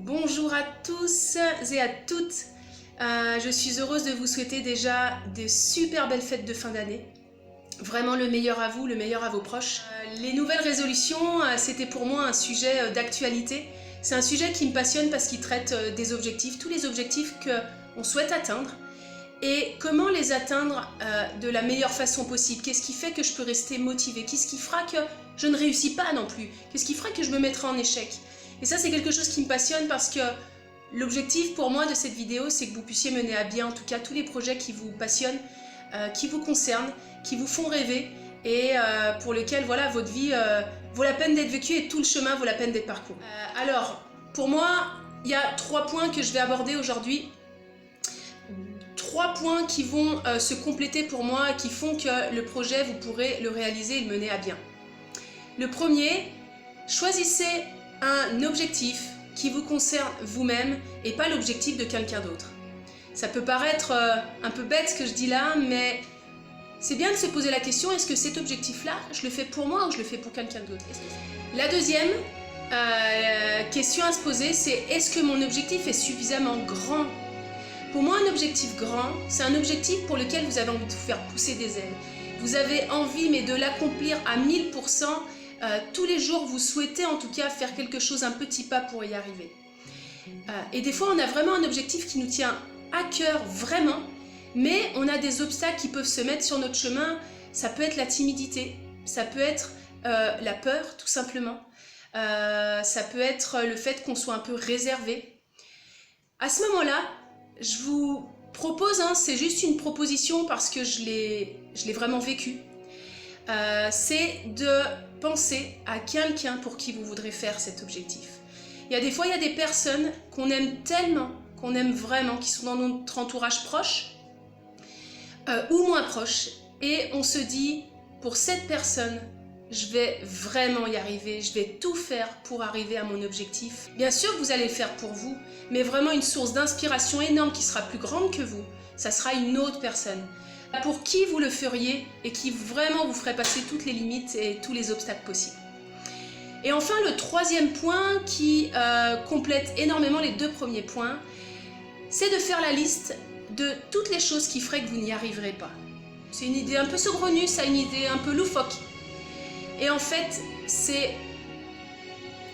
Bonjour à tous et à toutes. Je suis heureuse de vous souhaiter déjà de super belles fêtes de fin d'année. Vraiment le meilleur à vous, le meilleur à vos proches. Les nouvelles résolutions, c'était pour moi un sujet d'actualité. C'est un sujet qui me passionne parce qu'il traite des objectifs, tous les objectifs qu'on souhaite atteindre. Et comment les atteindre de la meilleure façon possible? Qu'est-ce qui fait que je peux rester motivée? Qu'est-ce qui fera que je ne réussis pas non plus? Qu'est-ce qui fera que je me mettrai en échec? Et ça, c'est quelque chose qui me passionne parce que l'objectif pour moi de cette vidéo, c'est que vous puissiez mener à bien en tout cas tous les projets qui vous passionnent, qui vous concernent, qui vous font rêver et pour lesquels voilà, votre vie vaut la peine d'être vécue et tout le chemin vaut la peine d'être parcouru. Alors, pour moi, il y a 3 points que je vais aborder aujourd'hui. 3 points qui vont se compléter pour moi et qui font que le projet, vous pourrez le réaliser et le mener à bien. Le premier, choisissez un objectif qui vous concerne vous-même et pas l'objectif de quelqu'un d'autre. Ça peut paraître un peu bête ce que je dis là, mais c'est bien de se poser la question, est-ce que cet objectif-là, je le fais pour moi ou je le fais pour quelqu'un d'autre? La deuxième question à se poser, c'est est-ce que mon objectif est suffisamment grand? Pour moi, un objectif grand, c'est un objectif pour lequel vous avez envie de vous faire pousser des ailes. Vous avez envie, mais de l'accomplir à 1000%. Tous les jours, vous souhaitez en tout cas faire quelque chose, un petit pas pour y arriver. Et des fois, on a vraiment un objectif qui nous tient à cœur, vraiment, mais on a des obstacles qui peuvent se mettre sur notre chemin. Ça peut être la timidité, ça peut être la peur, tout simplement. Ça peut être le fait qu'on soit un peu réservé. À ce moment-là, je vous propose, c'est juste une proposition parce que je l'ai vraiment vécu, c'est de penser à quelqu'un pour qui vous voudrez faire cet objectif. Il y a des fois, il y a des personnes qu'on aime tellement, qu'on aime vraiment, qui sont dans notre entourage proche ou moins proche, et on se dit, pour cette personne, je vais vraiment y arriver, je vais tout faire pour arriver à mon objectif. Bien sûr que vous allez le faire pour vous, mais vraiment une source d'inspiration énorme qui sera plus grande que vous, ça sera une autre personne. Pour qui vous le feriez et qui vraiment vous ferait passer toutes les limites et tous les obstacles possibles. Et enfin, le troisième point qui complète énormément les 2 premiers points, c'est de faire la liste de toutes les choses qui feraient que vous n'y arriverez pas. C'est une idée un peu saugrenue, ça, une idée un peu loufoque. Et en fait, c'est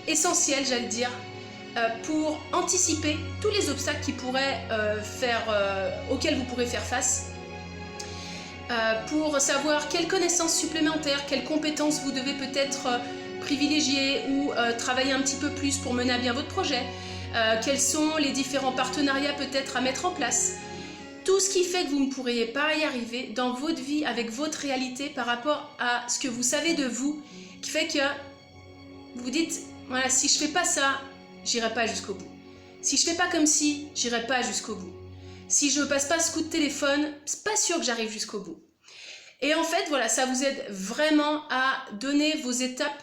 essentiel, j'allais dire, pour anticiper tous les obstacles qui pourraient auxquels vous pourrez faire face, pour savoir quelles connaissances supplémentaires, quelles compétences vous devez peut-être privilégier ou travailler un petit peu plus pour mener à bien votre projet, quels sont les différents partenariats peut-être à mettre en place. Tout ce qui fait que vous ne pourriez pas y arriver dans votre vie, avec votre réalité par rapport à ce que vous savez de vous, qui fait que vous dites, voilà, si je fais pas ça, j'irai pas jusqu'au bout. Si je fais pas comme si, j'irai pas jusqu'au bout. Si je passe pas ce coup de téléphone, c'est pas sûr que j'arrive jusqu'au bout. Et en fait, voilà, ça vous aide vraiment à donner vos étapes,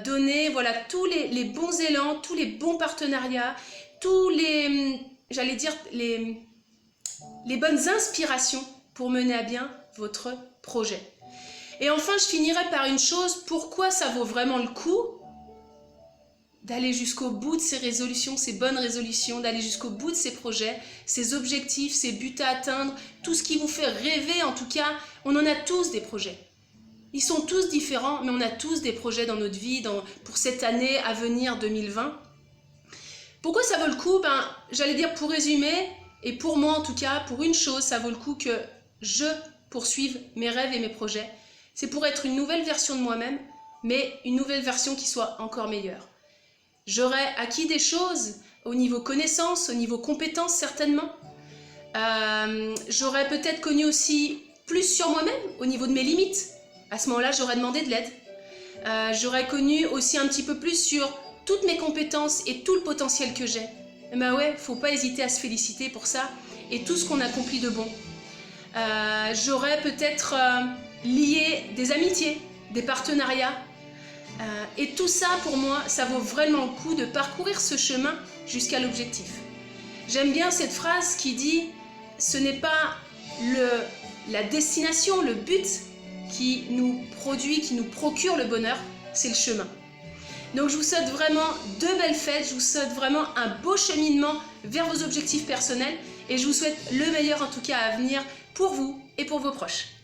donner voilà, tous les bons élans, tous les bons partenariats, tous les, j'allais dire, les bonnes inspirations pour mener à bien votre projet. Et enfin, je finirai par une chose, pourquoi ça vaut vraiment le coup d'aller jusqu'au bout de ces résolutions, ces bonnes résolutions, d'aller jusqu'au bout de ces projets, ces objectifs, ces buts à atteindre, tout ce qui vous fait rêver. En tout cas, on en a tous des projets. Ils sont tous différents, mais on a tous des projets dans notre vie, pour cette année à venir 2020. Pourquoi ça vaut le coup? J'allais dire, pour résumer, et pour moi en tout cas, pour une chose, ça vaut le coup que je poursuive mes rêves et mes projets. C'est pour être une nouvelle version de moi-même, mais une nouvelle version qui soit encore meilleure. J'aurais acquis des choses au niveau connaissances, au niveau compétences certainement. J'aurais peut-être connu aussi plus sur moi-même, au niveau de mes limites. À ce moment-là, j'aurais demandé de l'aide. J'aurais connu aussi un petit peu plus sur toutes mes compétences et tout le potentiel que j'ai. Ouais, faut pas hésiter à se féliciter pour ça et tout ce qu'on accomplit de bon. J'aurais peut-être lié des amitiés, des partenariats. Et tout ça, pour moi, ça vaut vraiment le coup de parcourir ce chemin jusqu'à l'objectif. J'aime bien cette phrase qui dit « ce n'est pas la destination, le but qui nous produit, qui nous procure le bonheur, c'est le chemin ». Donc je vous souhaite vraiment de belles fêtes, je vous souhaite vraiment un beau cheminement vers vos objectifs personnels et je vous souhaite le meilleur en tout cas à venir pour vous et pour vos proches.